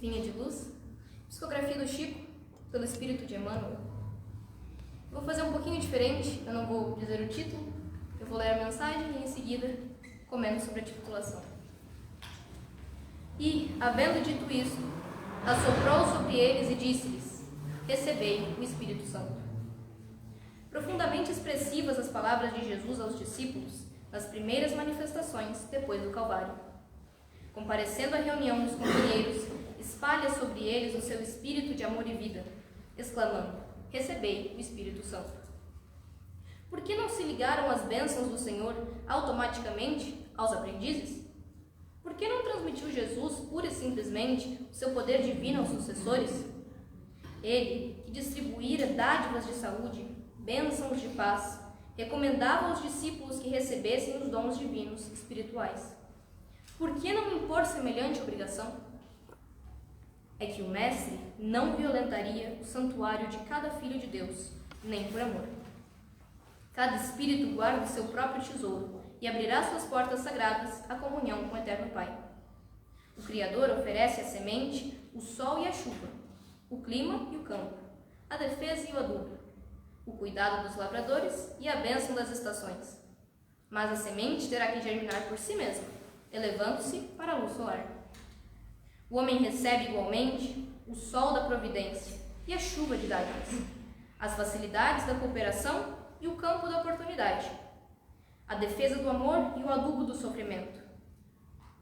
Vinha de Luz, psicografia do Chico, pelo Espírito de Emmanuel. Vou fazer um pouquinho diferente, eu não vou dizer o título, eu vou ler a mensagem e em seguida comento sobre a titulação. E, havendo dito isso, assoprou sobre eles e disse-lhes: recebei o Espírito Santo. Profundamente expressivas as palavras de Jesus aos discípulos nas primeiras manifestações depois do Calvário. Comparecendo à reunião dos companheiros, espalha sobre eles o seu espírito de amor e vida, exclamando: recebei o Espírito Santo. Por que não se ligaram as bênçãos do Senhor automaticamente aos aprendizes? Por que não transmitiu Jesus, pura e simplesmente, o seu poder divino aos sucessores? Ele, que distribuíra dádivas de saúde, bênçãos de paz, recomendava aos discípulos que recebessem os dons divinos espirituais. Por que não impor semelhante obrigação? É que o Mestre não violentaria o santuário de cada filho de Deus, nem por amor. Cada espírito guarda o seu próprio tesouro e abrirá suas portas sagradas à comunhão com o Eterno Pai. O Criador oferece a semente, o sol e a chuva, o clima e o campo, a defesa e o adubo, o cuidado dos lavradores e a bênção das estações. Mas a semente terá que germinar por si mesma, elevando-se para a luz solar. O homem recebe igualmente o sol da providência e a chuva de dádivas, as facilidades da cooperação e o campo da oportunidade, a defesa do amor e o adubo do sofrimento,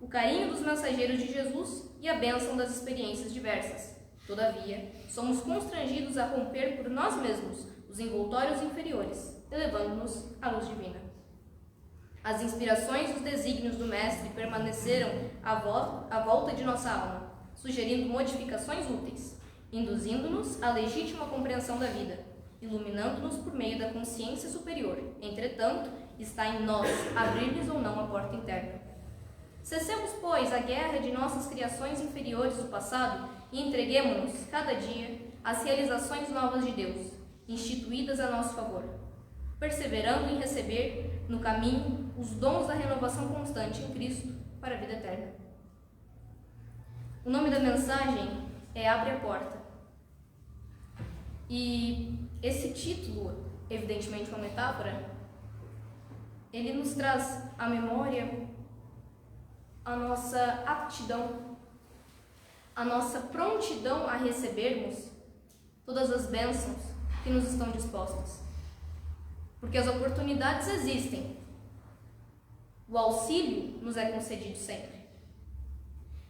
o carinho dos mensageiros de Jesus e a bênção das experiências diversas. Todavia, somos constrangidos a romper por nós mesmos os envoltórios inferiores, elevando-nos à luz divina. As inspirações e os desígnios do Mestre permaneceram à volta de nossa alma, sugerindo modificações úteis, induzindo-nos à legítima compreensão da vida, iluminando-nos por meio da consciência superior. Entretanto, está em nós abrir-lhes ou não a porta interna. Cessemos, pois, a guerra de nossas criações inferiores do passado e entreguemo-nos, cada dia, às realizações novas de Deus, instituídas a nosso favor, perseverando em receber, no caminho, os dons da renovação constante em Cristo para a vida eterna. O nome da mensagem é Abre a Porta. E esse título, evidentemente uma metáfora, ele nos traz à memória a nossa aptidão, a nossa prontidão a recebermos todas as bênçãos que nos estão dispostas. Porque as oportunidades existem, o auxílio nos é concedido sempre.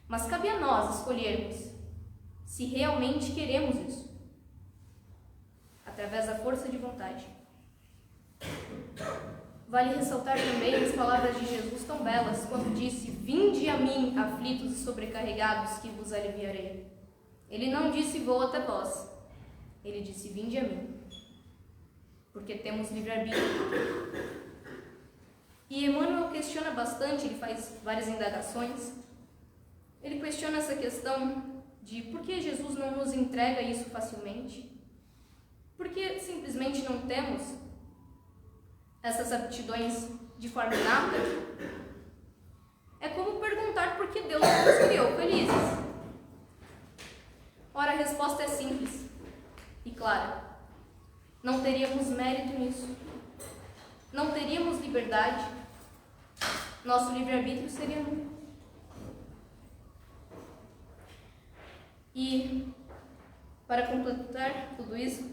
Mas cabe a nós escolhermos se realmente queremos isso, através da força de vontade. Vale ressaltar também as palavras de Jesus tão belas, quando disse: vinde a mim, aflitos e sobrecarregados, que vos aliviarei. Ele não disse: vou até vós. Ele disse: vinde a mim. Porque temos livre-arbítrio. E Emmanuel questiona bastante, ele faz várias indagações. Ele questiona essa questão de por que Jesus não nos entrega isso facilmente. Por que simplesmente não temos essas aptidões de forma inata? É como perguntar por que Deus não nos criou felizes. Ora, a resposta é simples e clara. Não teríamos mérito nisso. Não teríamos liberdade. Nosso livre-arbítrio seria nulo. E, para completar tudo isso,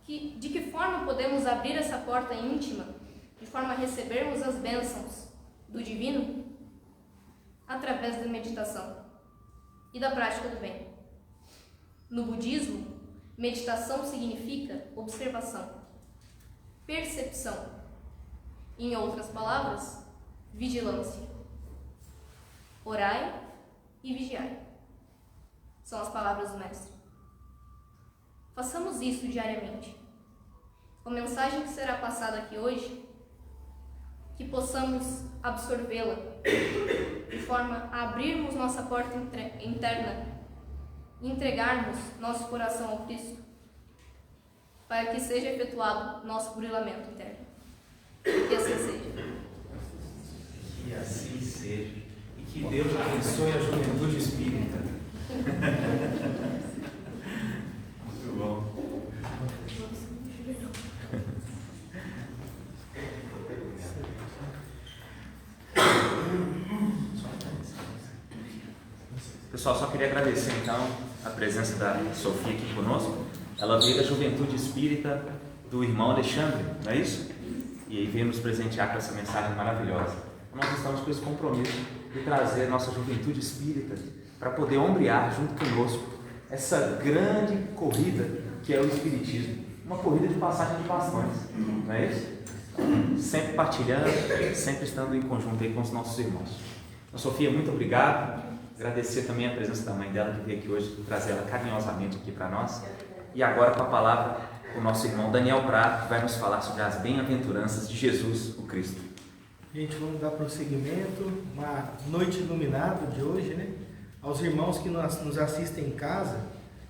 de que forma podemos abrir essa porta íntima, de forma a recebermos as bênçãos do divino? Através da meditação e da prática do bem. No budismo, meditação significa observação, percepção. Em outras palavras, vigilância. Orai e vigiai. São as palavras do Mestre. Façamos isso diariamente. A mensagem que será passada aqui hoje, que possamos absorvê-la de forma a abrirmos nossa porta interna e entregarmos nosso coração ao Cristo, para que seja efetuado nosso burilamento interno. Que assim seja. Que assim seja. E que Deus abençoe a juventude espírita. Pessoal, só queria agradecer então a presença da Sofia aqui conosco. Ela veio da Juventude Espírita do irmão Alexandre, não é isso? E aí veio nos presentear com essa mensagem maravilhosa. Nós estamos com esse compromisso de trazer a nossa juventude espírita para poder ombrear junto conosco essa grande corrida que é o Espiritismo. Uma corrida de passagem de bastões, não é isso? Sempre partilhando, sempre estando em conjunto aí com os nossos irmãos. Então, Sofia, muito obrigado. Agradecer também a presença da mãe dela que veio aqui hoje, trazer ela carinhosamente aqui para nós. E agora com a palavra o nosso irmão Daniel Prado, que vai nos falar sobre as bem-aventuranças de Jesus, o Cristo. Gente, vamos dar prosseguimento, uma noite iluminada de hoje, né? Aos irmãos que nos assistem em casa,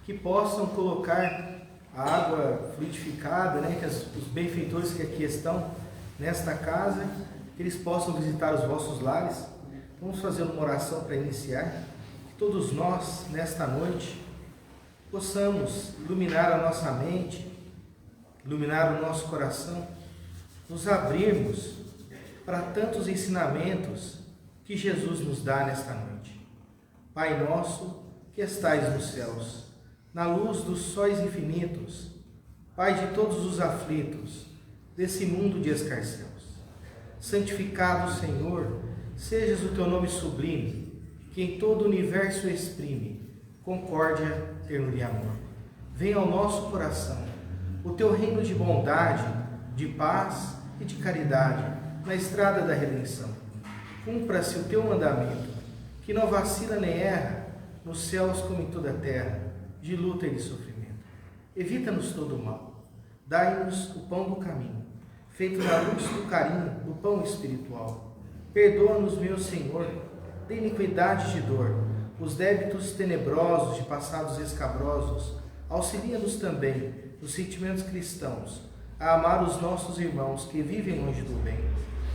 que possam colocar a água fluidificada, né? Que os benfeitores que aqui estão nesta casa, que eles possam visitar os vossos lares. Vamos fazer uma oração para iniciar. Que todos nós, nesta noite, possamos iluminar a nossa mente, iluminar o nosso coração, nos abrirmos para tantos ensinamentos que Jesus nos dá nesta noite. Pai nosso, que estais nos céus, na luz dos sóis infinitos, Pai de todos os aflitos, desse mundo de escarcéus, santificado, Senhor, sejas o teu nome sublime, que em todo o universo exprime concórdia, ternura e amor. Venha ao nosso coração o teu reino de bondade, de paz e de caridade na estrada da redenção. Cumpra-se o teu mandamento, que não vacila nem erra, nos céus como em toda a terra, de luta e de sofrimento. Evita-nos todo o mal. Dai-nos o pão do caminho, feito na luz do carinho do pão espiritual. Perdoa-nos, meu Senhor, da iniquidade de dor, os débitos tenebrosos de passados escabrosos. Auxilia-nos também, nos sentimentos cristãos, a amar os nossos irmãos que vivem longe do bem.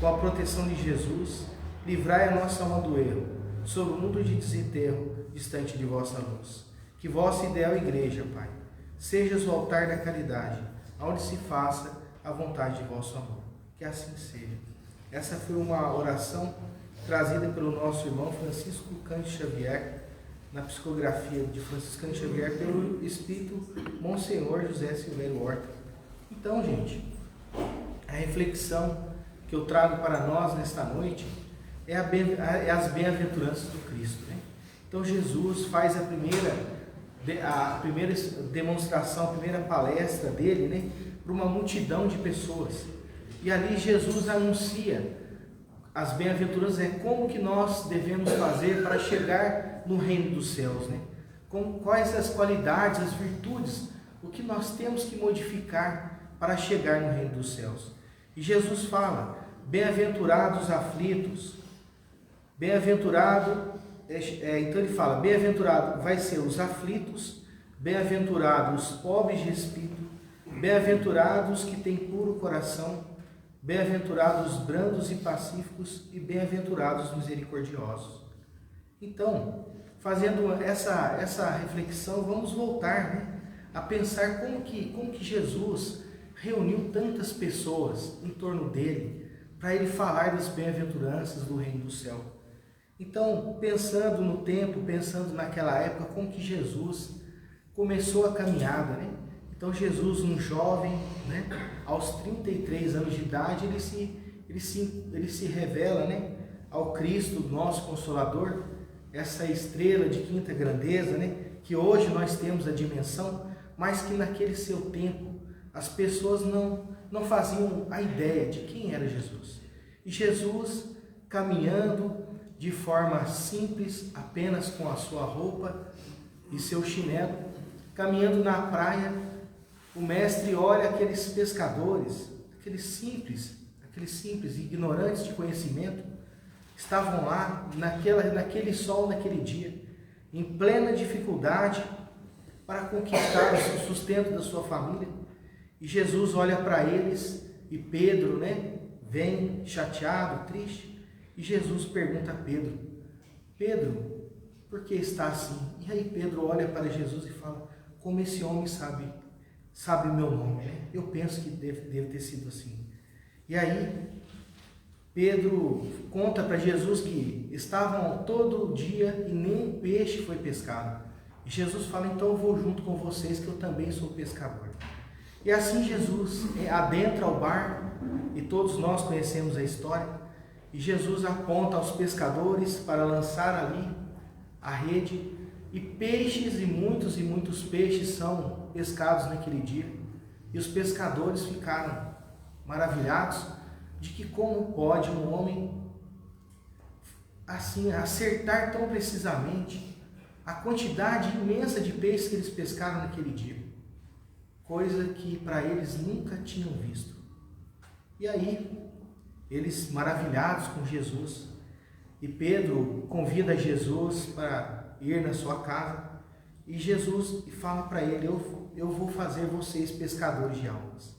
Com a proteção de Jesus, livrai a nossa alma do erro, sob o mundo de desenterro, distante de vossa luz. Que vossa ideal igreja, Pai, sejas o altar da caridade, onde se faça a vontade de vosso amor. Que assim seja. Essa foi uma oração trazida pelo nosso irmão Francisco Cândido Xavier, na psicografia de Francisco Cândido Xavier, pelo Espírito Monsenhor José Silvério Horta. Então, gente, a reflexão que eu trago para nós nesta noite é as bem-aventuranças do Cristo, né? Então, Jesus faz a primeira demonstração, a primeira palestra dele, né, para uma multidão de pessoas. E ali Jesus anuncia as bem-aventuranças, como que nós devemos fazer para chegar no reino dos céus, né? Quais as qualidades, as virtudes, o que nós temos que modificar para chegar no reino dos céus. E Jesus fala: bem-aventurados os aflitos, então ele fala: bem-aventurado vai ser os aflitos, bem-aventurados os pobres de espírito, bem-aventurados que têm puro coração, bem-aventurados os brandos e pacíficos e bem-aventurados os misericordiosos. Então, fazendo essa reflexão, vamos voltar, né, a pensar como que Jesus reuniu tantas pessoas em torno dele para ele falar das bem-aventuranças do reino do céu. Então, pensando no tempo, pensando naquela época, como que Jesus começou a caminhada, né? Então, Jesus, um jovem, né, aos 33 anos de idade, ele se revela, né, ao Cristo, nosso Consolador, essa estrela de quinta grandeza, né, que hoje nós temos a dimensão, mas que naquele seu tempo as pessoas não faziam a ideia de quem era Jesus. E Jesus, caminhando de forma simples, apenas com a sua roupa e seu chinelo, caminhando na praia, o mestre olha aqueles pescadores, aqueles simples, ignorantes de conhecimento, estavam lá naquele sol, naquele dia, em plena dificuldade para conquistar o sustento da sua família. E Jesus olha para eles e Pedro, né, vem chateado, triste, e Jesus pergunta a Pedro: Pedro, por que está assim? E aí Pedro olha para Jesus e fala: como esse homem sabe o meu nome, né? Eu penso que deve ter sido assim. E aí Pedro conta para Jesus que estavam todo dia e nem peixe foi pescado. E Jesus fala, então eu vou junto com vocês que eu também sou pescador. E assim Jesus adentra o barco, e todos nós conhecemos a história, e Jesus aponta aos pescadores para lançar ali a rede, e peixes, e muitos peixes são pescados naquele dia. E os pescadores ficaram maravilhados de que como pode um homem assim acertar tão precisamente a quantidade imensa de peixes que eles pescaram naquele dia, coisa que para eles nunca tinham visto. E aí, eles maravilhados com Jesus, e Pedro convida Jesus para ir na sua casa, e Jesus fala para ele, eu vou fazer vocês pescadores de almas.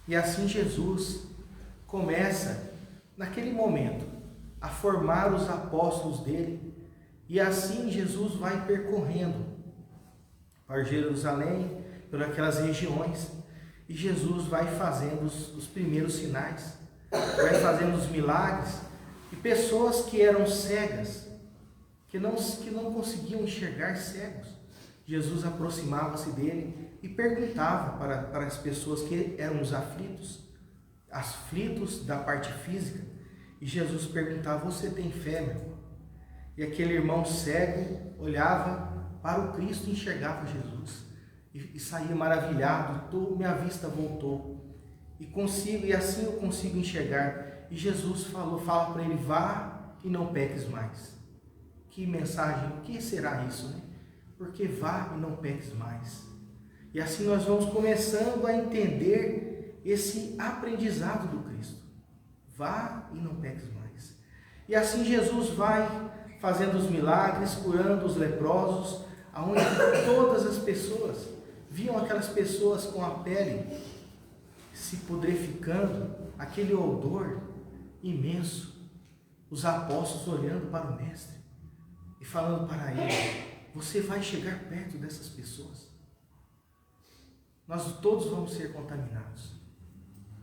E assim Jesus começa, naquele momento, a formar os apóstolos dele, e assim Jesus vai percorrendo para Jerusalém, por aquelas regiões, e Jesus vai fazendo os primeiros sinais, vai fazendo os milagres, e pessoas que eram cegas, que não conseguiam enxergar, cegos, Jesus aproximava-se dele e perguntava para as pessoas que eram os aflitos da parte física, e Jesus perguntava, você tem fé, meu irmão? E aquele irmão cego olhava para o Cristo e enxergava Jesus, e saía maravilhado, minha vista voltou, e assim eu consigo enxergar. E Jesus fala para ele, vá e não peques mais. Que mensagem, o que será isso, né? Porque vá e não peques mais. E assim nós vamos começando a entender esse aprendizado do Cristo. Vá e não peques mais. E assim Jesus vai fazendo os milagres, curando os leprosos, aonde todas as pessoas viam aquelas pessoas com a pele se pudrificando, aquele odor imenso, os apóstolos olhando para o Mestre e falando para ele, você vai chegar perto dessas pessoas, nós todos vamos ser contaminados.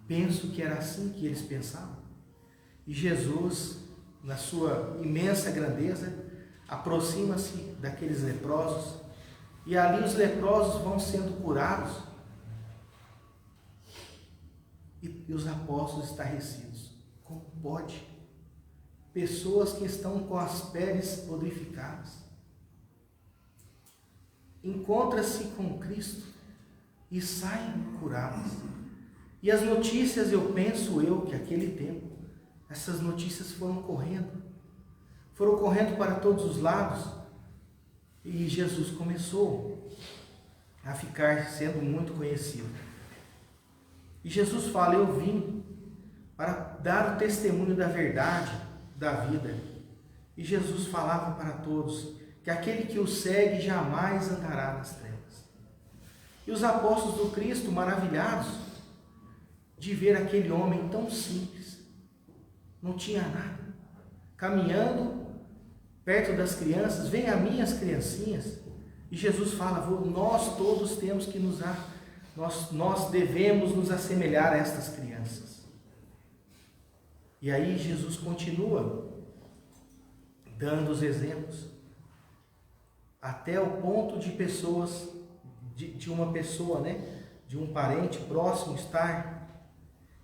Penso que era assim que eles pensavam. E Jesus, na sua imensa grandeza, aproxima-se daqueles leprosos, e ali os leprosos vão sendo curados, e os apóstolos estarrecidos. Como pode? Pessoas que estão com as peles pudrificadas, encontram-se com Cristo e saem curadas. E as notícias, penso que aquele tempo, essas notícias foram correndo para todos os lados, e Jesus começou a ficar sendo muito conhecido. E Jesus fala, eu vim para dar o testemunho da verdade, da vida. E Jesus falava para todos que aquele que o segue jamais andará nas trevas. E os apóstolos do Cristo, maravilhados de ver aquele homem tão simples, não tinha nada, caminhando perto das crianças, vem a mim as criancinhas, e Jesus fala, nós todos temos que nós devemos nos assemelhar a estas crianças. E aí Jesus continua dando os exemplos, até o ponto de pessoas, de uma pessoa, de um parente próximo estar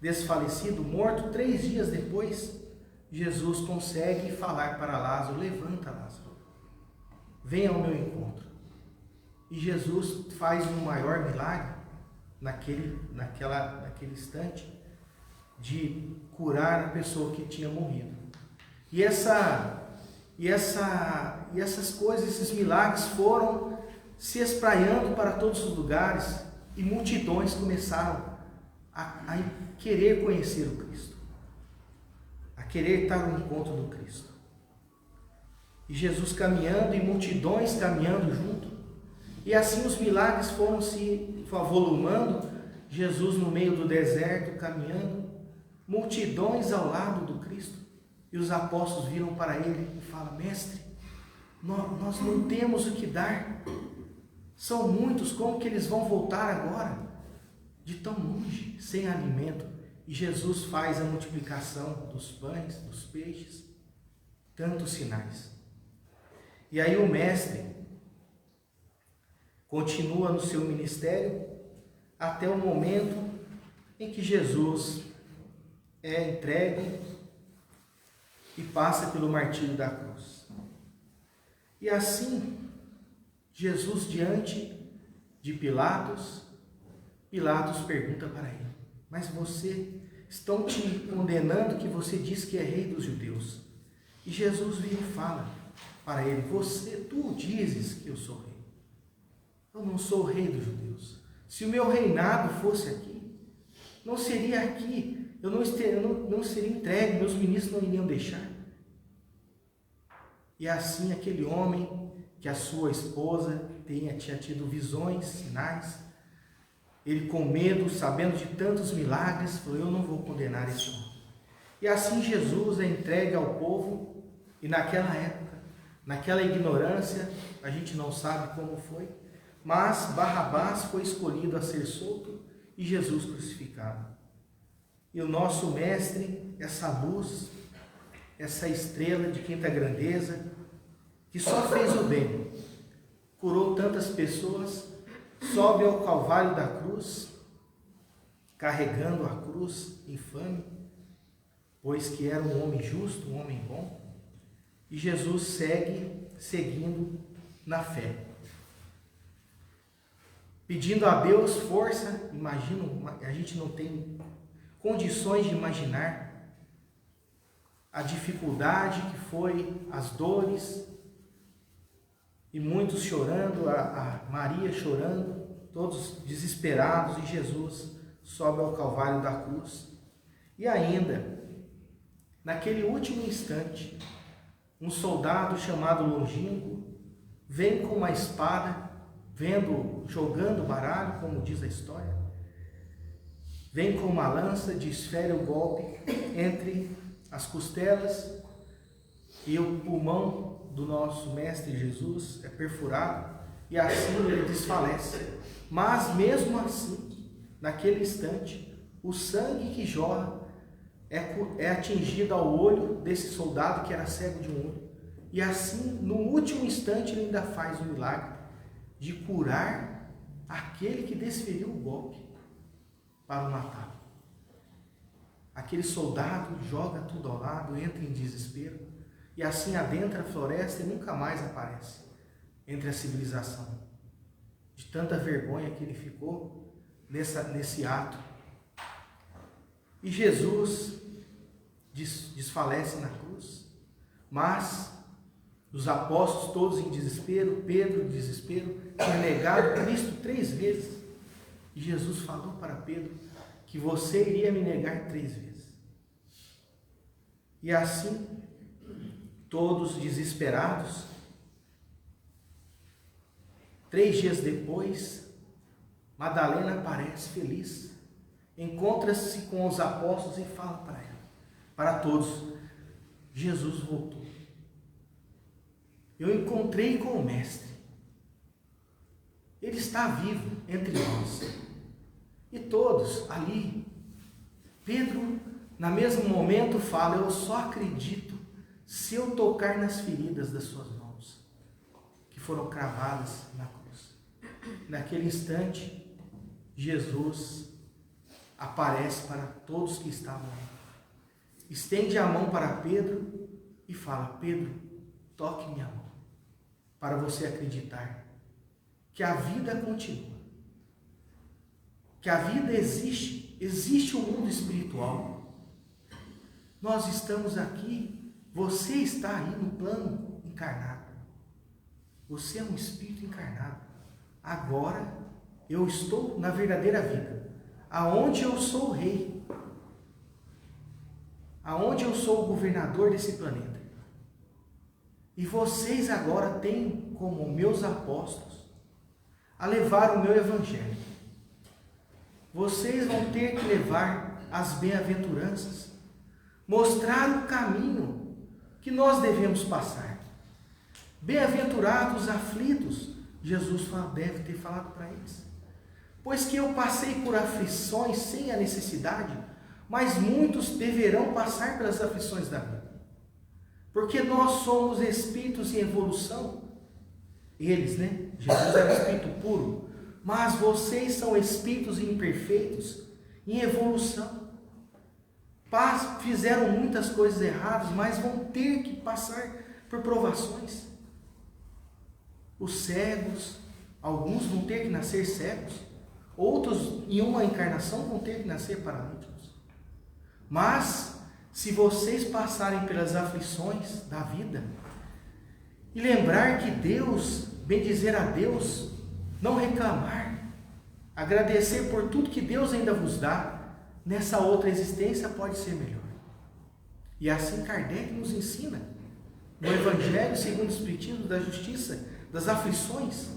desfalecido, morto, 3 dias depois, Jesus consegue falar para Lázaro, levanta Lázaro, venha ao meu encontro. E Jesus faz um maior milagre, naquele instante, de curar a pessoa que tinha morrido. E essas coisas, esses milagres foram se espraiando para todos os lugares, e multidões começaram a querer conhecer o Cristo, a querer estar no encontro do Cristo. E Jesus caminhando, e multidões caminhando junto, e assim os milagres foram se avolumando, Jesus no meio do deserto caminhando, multidões ao lado do Cristo, e os apóstolos viram para ele e falam, mestre, nós não temos o que dar, são muitos, como que eles vão voltar agora? De tão longe, sem alimento. e Jesus faz a multiplicação dos pães, dos peixes, tantos sinais. E aí o mestre continua no seu ministério até o momento em que Jesus é entregue e passa pelo martírio da cruz. E assim, Jesus diante de Pilatos pergunta para ele: mas estão te condenando que você diz que é rei dos judeus. E Jesus vem e fala para ele: tu dizes que eu sou rei. Eu não sou o rei dos judeus. Se o meu reinado fosse aqui, não seria aqui, eu não seria entregue, meus ministros não iriam deixar. E assim aquele homem, que a sua esposa tinha tido visões, sinais, ele com medo, sabendo de tantos milagres, falou: eu não vou condenar esse homem. E assim Jesus é entregue ao povo, e naquela época, naquela ignorância, a gente não sabe como foi, mas Barrabás foi escolhido a ser solto e Jesus crucificado. E o nosso mestre, essa luz, essa estrela de quinta grandeza, que só fez o bem, curou tantas pessoas, sobe ao Calvário da cruz, carregando a cruz infame, pois que era um homem justo, um homem bom, e Jesus segue seguindo na fé, pedindo a Deus força. Imagino, a gente não tem condições de imaginar a dificuldade que foi, as dores, e muitos chorando, a Maria chorando, todos desesperados, e Jesus sobe ao Calvário da cruz. E ainda, naquele último instante, um soldado chamado Longínquo vem com uma espada, jogando baralho, como diz a história, vem com uma lança, desfere o golpe entre as costelas, e o pulmão do nosso mestre Jesus é perfurado, e assim ele desfalece. Mas mesmo assim, naquele instante, o sangue que jorra é atingido ao olho desse soldado que era cego de um olho, e assim, no último instante, ele ainda faz o milagre de curar aquele que desferiu o golpe para o matar. Aquele soldado joga tudo ao lado, entra em desespero, e assim adentra a floresta e nunca mais aparece entre a civilização, de tanta vergonha que ele ficou nesse ato. E Jesus desfalece na cruz, mas os apóstolos todos em desespero, Pedro em desespero, tinha negado Cristo 3 vezes, e Jesus falou para Pedro que você iria me negar 3 vezes. E assim, todos desesperados, 3 dias depois, Madalena aparece feliz, encontra-se com os apóstolos e fala para todos: Jesus voltou. Eu encontrei com o Mestre. Ele está vivo entre nós. E todos ali, Pedro, no mesmo momento, fala: eu só acredito se eu tocar nas feridas das suas mãos, que foram cravadas na cruz. Naquele instante, Jesus aparece para todos que estavam ali, estende a mão para Pedro e fala: Pedro, toque minha mão, para você acreditar que a vida continua, que a vida existe um mundo espiritual. Nós estamos aqui, você está aí no plano encarnado, você é um espírito encarnado. Agora eu estou na verdadeira vida, aonde eu sou o rei, aonde eu sou o governador desse planeta. E vocês agora têm como meus apóstolos a levar o meu evangelho. Vocês vão ter que levar as bem-aventuranças, mostrar o caminho que nós devemos passar. Bem-aventurados os aflitos, Jesus deve ter falado para eles, pois que eu passei por aflições sem a necessidade, mas muitos deverão passar pelas aflições da vida. Porque nós somos espíritos em evolução. Eles, né? Jesus era espírito puro, mas vocês são espíritos imperfeitos em evolução. Fizeram muitas coisas erradas, mas vão ter que passar por provações. Os cegos, alguns vão ter que nascer cegos, outros em uma encarnação vão ter que nascer paralíticos. Mas se vocês passarem pelas aflições da vida e lembrar que Deus, bendizer a Deus, não reclamar, agradecer por tudo que Deus ainda vos dá, nessa outra existência pode ser melhor. E assim Kardec nos ensina no Evangelho segundo o Espiritismo da Justiça, das aflições.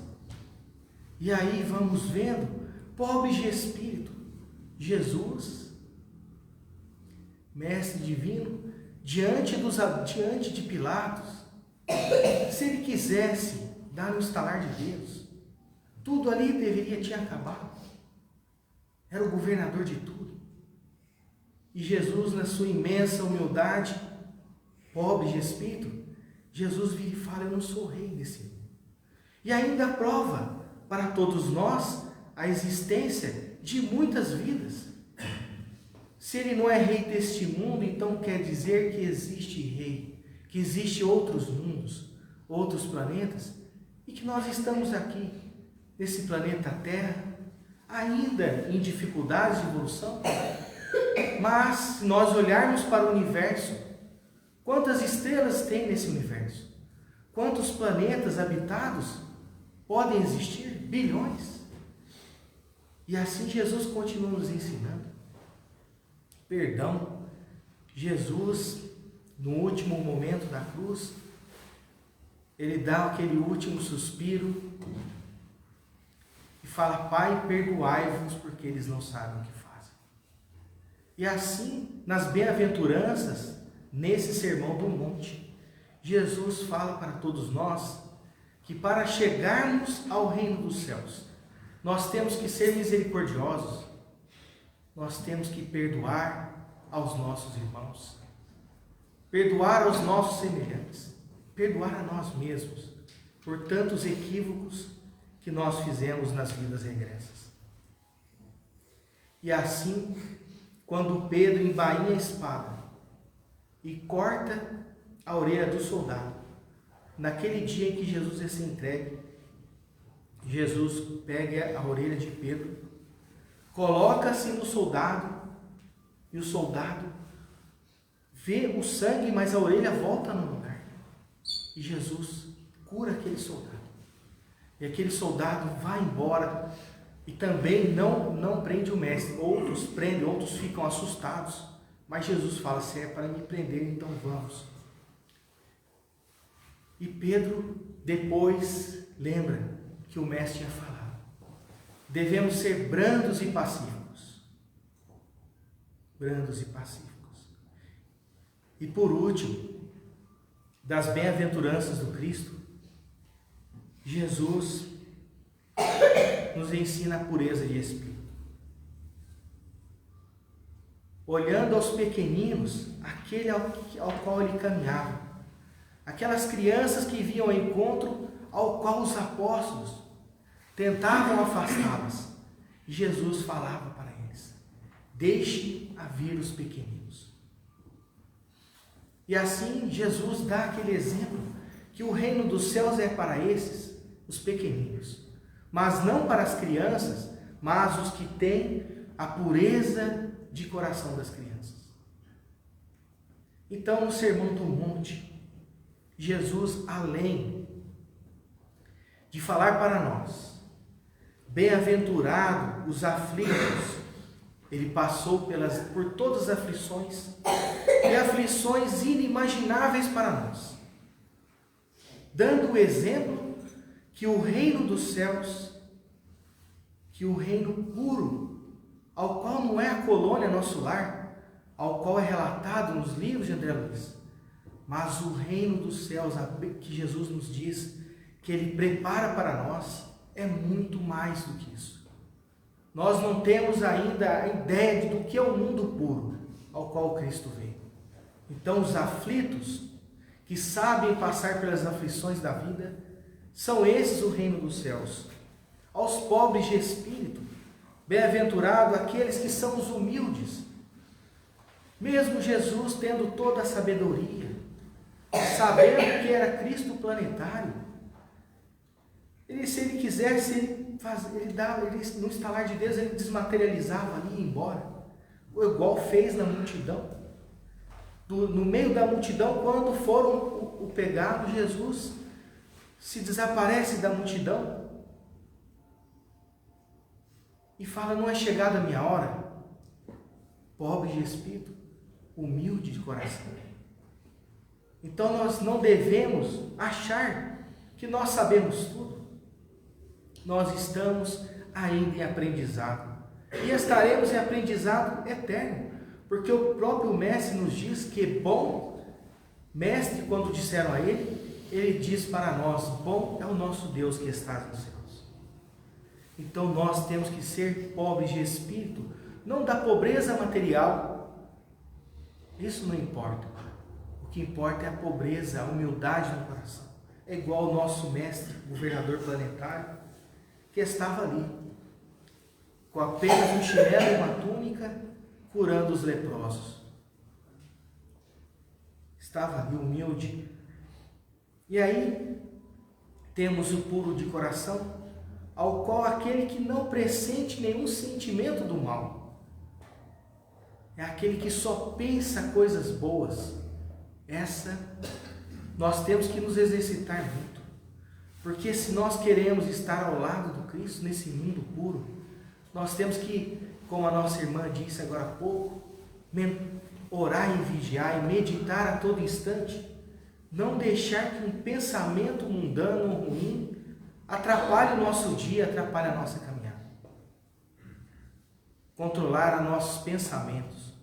E aí vamos vendo, pobres de espírito, Jesus, Mestre Divino, diante de Pilatos, se ele quisesse dar um estalar de dedos, tudo ali tinha acabado. Era o governador de tudo. E Jesus, na sua imensa humildade, pobre de espírito, Jesus vira e fala: eu não sou rei desse mundo. E ainda prova para todos nós a existência de muitas vidas. Se ele não é rei deste mundo, então quer dizer que existe rei, que existe outros mundos, outros planetas, e que nós estamos aqui, nesse planeta Terra, ainda em dificuldades de evolução. Mas se nós olharmos para o universo, quantas estrelas tem nesse universo? Quantos planetas habitados podem existir? Bilhões. E assim Jesus continua nos ensinando. Perdão. Jesus, no último momento da cruz, ele dá aquele último suspiro e fala: Pai, perdoai-vos, porque eles não sabem o que fazem. E assim, nas bem-aventuranças, nesse Sermão do Monte, Jesus fala para todos nós que para chegarmos ao reino dos céus, nós temos que ser misericordiosos, nós temos que perdoar aos nossos irmãos, perdoar aos nossos semelhantes, perdoar a nós mesmos por tantos equívocos que nós fizemos nas vidas regressas. E assim, quando Pedro embainha a espada e corta a orelha do soldado, naquele dia em que Jesus ia ser entregue, Jesus pega a orelha de Pedro, coloca-se no soldado, e o soldado vê o sangue, mas a orelha volta no lugar. E Jesus cura aquele soldado. E aquele soldado vai embora e também não prende o mestre. Outros prendem, outros ficam assustados. Mas Jesus fala: se é para me prender, então vamos. E Pedro depois lembra que o mestre tinha falado: devemos ser brandos e pacíficos. Brandos e pacíficos. E por último, das bem-aventuranças do Cristo, Jesus nos ensina a pureza de espírito. Olhando aos pequeninos, aquele ao qual ele caminhava, aquelas crianças que vinham ao encontro, ao qual os apóstolos tentavam afastá-las, Jesus falava para eles: deixe a vir os pequeninos. E assim Jesus dá aquele exemplo que o reino dos céus é para esses, os pequeninos, mas não para as crianças, mas os que têm a pureza de coração das crianças. Então, no Sermão do Monte, Jesus, além de falar para nós, bem-aventurado os aflitos, ele passou por todas as aflições, e aflições inimagináveis para nós, dando o exemplo que o reino dos céus, que o reino puro, ao qual não é a colônia nosso lar, ao qual é relatado nos livros de André Luiz, mas o reino dos céus, que Jesus nos diz que ele prepara para nós, é muito mais do que isso. Nós não temos ainda a ideia do que é o mundo puro. ao qual Cristo veio. Então, os aflitos, que sabem passar pelas aflições da vida, são esses o reino dos céus. Aos pobres de espírito, bem-aventurado aqueles que são os humildes. Mesmo Jesus tendo toda a sabedoria, sabendo que era Cristo planetário, se ele quisesse, no estalar de Deus, ele desmaterializava ali e ia embora. Igual fez na multidão. No meio da multidão, quando foram o pegado, Jesus se desaparece da multidão e fala: não é chegada a minha hora. Pobre de espírito, humilde de coração. Então nós não devemos achar que nós sabemos tudo. Nós estamos ainda em aprendizado e estaremos em aprendizado eterno, porque o próprio mestre nos diz que bom mestre, quando disseram a ele diz para nós: bom é o nosso Deus que está nos céus. Então nós temos que ser pobres de espírito, não da pobreza material, isso não importa. O que importa é a pobreza, a humildade no coração. É igual o nosso mestre, governador planetário, que estava ali, com apenas um chinelo e uma túnica, curando os leprosos. Estava ali humilde. E aí temos o puro de coração, ao qual aquele que não pressente nenhum sentimento do mal. É aquele que só pensa coisas boas. Essa nós temos que nos exercitar muito. Porque se nós queremos estar ao lado do Cristo nesse mundo puro, nós temos que, como a nossa irmã disse agora há pouco, orar e vigiar e meditar a todo instante. Não deixar que um pensamento mundano ou ruim atrapalhe o nosso dia, atrapalhe a nossa caminhada. Controlar os nossos pensamentos.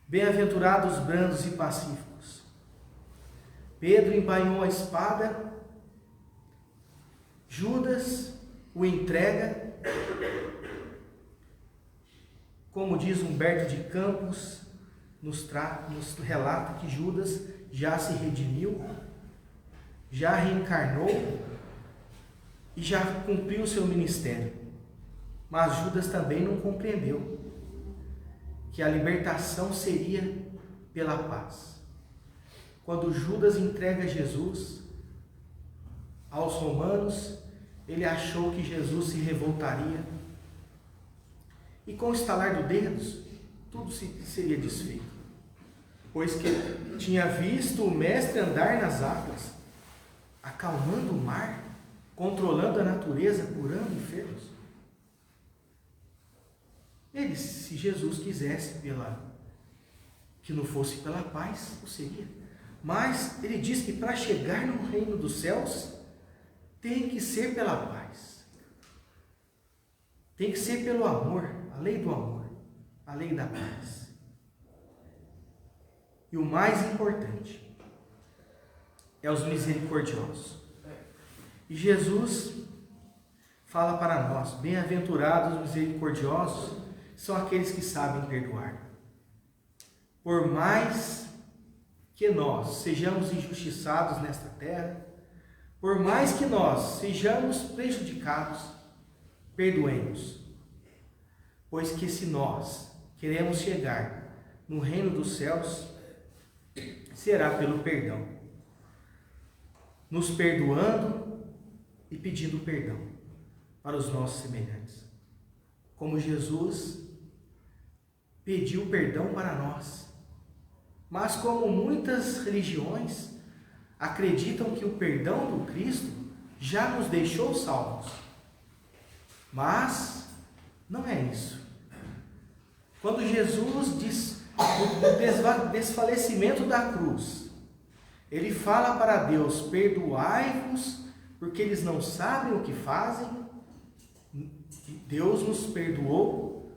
Bem-aventurados os brandos e pacíficos. Pedro embainhou a espada, Judas o entrega, como diz Humberto de Campos, nos relata que Judas já se redimiu, já reencarnou e já cumpriu o seu ministério. Mas Judas também não compreendeu que a libertação seria pela paz. Quando Judas entrega Jesus aos romanos, ele achou que Jesus se revoltaria e com o estalar do dedos tudo seria desfeito, pois que tinha visto o mestre andar nas águas, acalmando o mar, controlando a natureza, curando enfermos. Ele, se Jesus quisesse que não fosse pela paz, o seria. Mas ele diz que para chegar no reino dos céus tem que ser pela paz. Tem que ser pelo amor, a lei do amor, a lei da paz. E o mais importante é os misericordiosos. E Jesus fala para nós: bem-aventurados os misericordiosos, são aqueles que sabem perdoar. Por mais que nós sejamos injustiçados nesta terra, por mais que nós sejamos prejudicados, perdoemos. Pois que se nós queremos chegar no reino dos céus, será pelo perdão. Nos perdoando e pedindo perdão para os nossos semelhantes. Como Jesus pediu perdão para nós. Mas como muitas religiões acreditam que o perdão do Cristo já nos deixou salvos. Mas não é isso. Quando Jesus diz o desfalecimento da cruz, ele fala para Deus: perdoai-vos, porque eles não sabem o que fazem. Deus nos perdoou,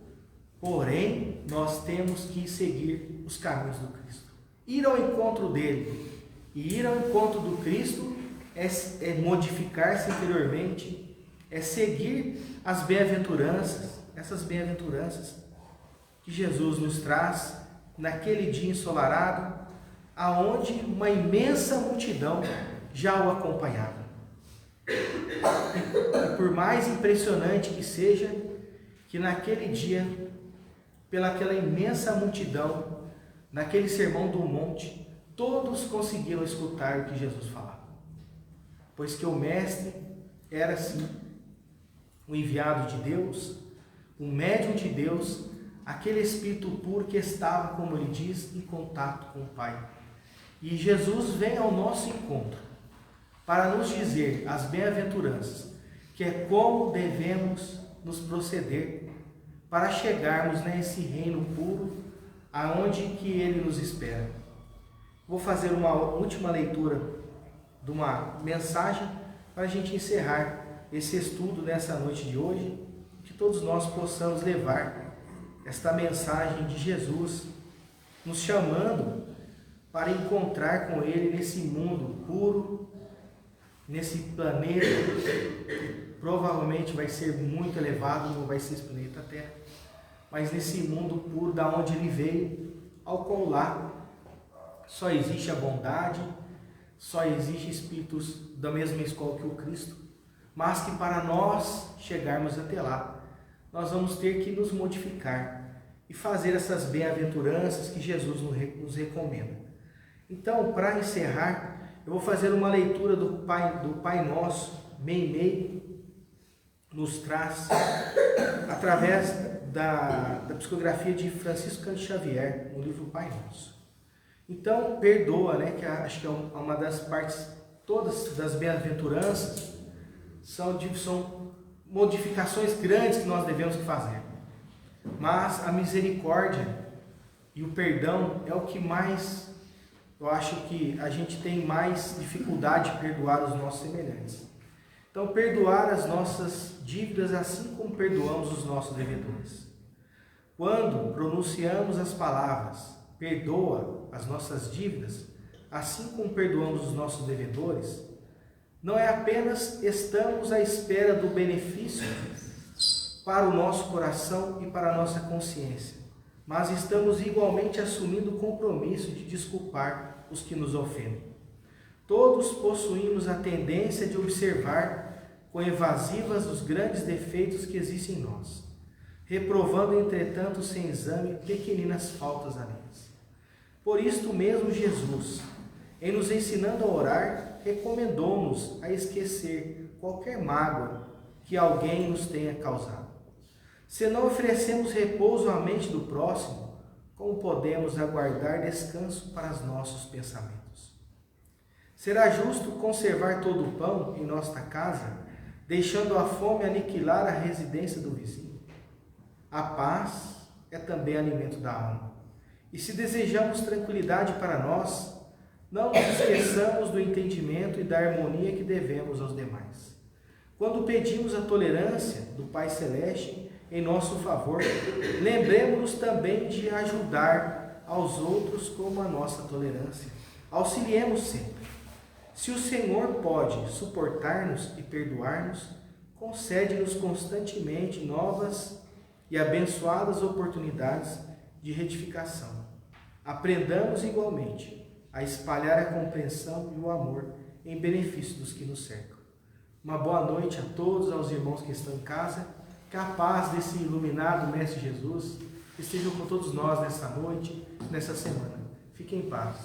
porém nós temos que seguir os caminhos do Cristo, ir ao encontro dele. E ir ao encontro do Cristo é modificar-se interiormente, é seguir as bem-aventuranças, essas bem-aventuranças que Jesus nos traz naquele dia ensolarado, aonde uma imensa multidão já o acompanhava. E por mais impressionante que seja, que naquele dia, pelaquela imensa multidão, naquele sermão do monte, todos conseguiram escutar o que Jesus falava. Pois que o Mestre era sim o enviado de Deus, o médium de Deus, aquele Espírito puro que estava, como ele diz, em contato com o Pai. E Jesus vem ao nosso encontro para nos dizer as bem-aventuranças, que é como devemos nos proceder para chegarmos nesse reino puro, aonde que ele nos espera. Vou fazer uma última leitura de uma mensagem para a gente encerrar esse estudo nessa noite de hoje, que todos nós possamos levar esta mensagem de Jesus, nos chamando para encontrar com Ele nesse mundo puro, nesse planeta, que provavelmente vai ser muito elevado, não vai ser esse planeta Terra, mas nesse mundo puro da onde Ele veio, ao qual lá só existe a bondade, só existe espíritos da mesma escola que o Cristo, mas que para nós chegarmos até lá, nós vamos ter que nos modificar e fazer essas bem-aventuranças que Jesus nos recomenda. Então, para encerrar, eu vou fazer uma leitura do Pai Nosso. Meimei nos traz, através da psicografia de Francisco Cândido Xavier, no livro Pai Nosso. Então, perdoa, né, que acho que é uma das partes, todas das bem-aventuranças, são modificações grandes que nós devemos fazer. Mas a misericórdia e o perdão é o que mais, eu acho que a gente tem mais dificuldade de perdoar os nossos semelhantes. Então, perdoar as nossas dívidas assim como perdoamos os nossos devedores. Quando pronunciamos as palavras, perdoa as nossas dívidas, assim como perdoamos os nossos devedores, não é apenas estamos à espera do benefício para o nosso coração e para a nossa consciência, mas estamos igualmente assumindo o compromisso de desculpar os que nos ofendem. Todos possuímos a tendência de observar com evasivas os grandes defeitos que existem em nós, reprovando, entretanto, sem exame, pequeninas faltas alheias. Por isto mesmo Jesus, em nos ensinando a orar, recomendou-nos a esquecer qualquer mágoa que alguém nos tenha causado. Se não oferecemos repouso à mente do próximo, como podemos aguardar descanso para os nossos pensamentos? Será justo conservar todo o pão em nossa casa, deixando a fome aniquilar a residência do vizinho? A paz é também alimento da alma. E se desejamos tranquilidade para nós, não nos esqueçamos do entendimento e da harmonia que devemos aos demais. Quando pedimos a tolerância do Pai Celeste em nosso favor, lembremos-nos também de ajudar aos outros com a nossa tolerância. Auxiliemos sempre. Se o Senhor pode suportar-nos e perdoar-nos, concede-nos constantemente novas e abençoadas oportunidades de retificação. Aprendamos igualmente a espalhar a compreensão e o amor em benefício dos que nos cercam. Uma boa noite a todos, aos irmãos que estão em casa. Que a paz desse iluminado Mestre Jesus esteja com todos nós nessa noite, nessa semana. Fiquem em paz.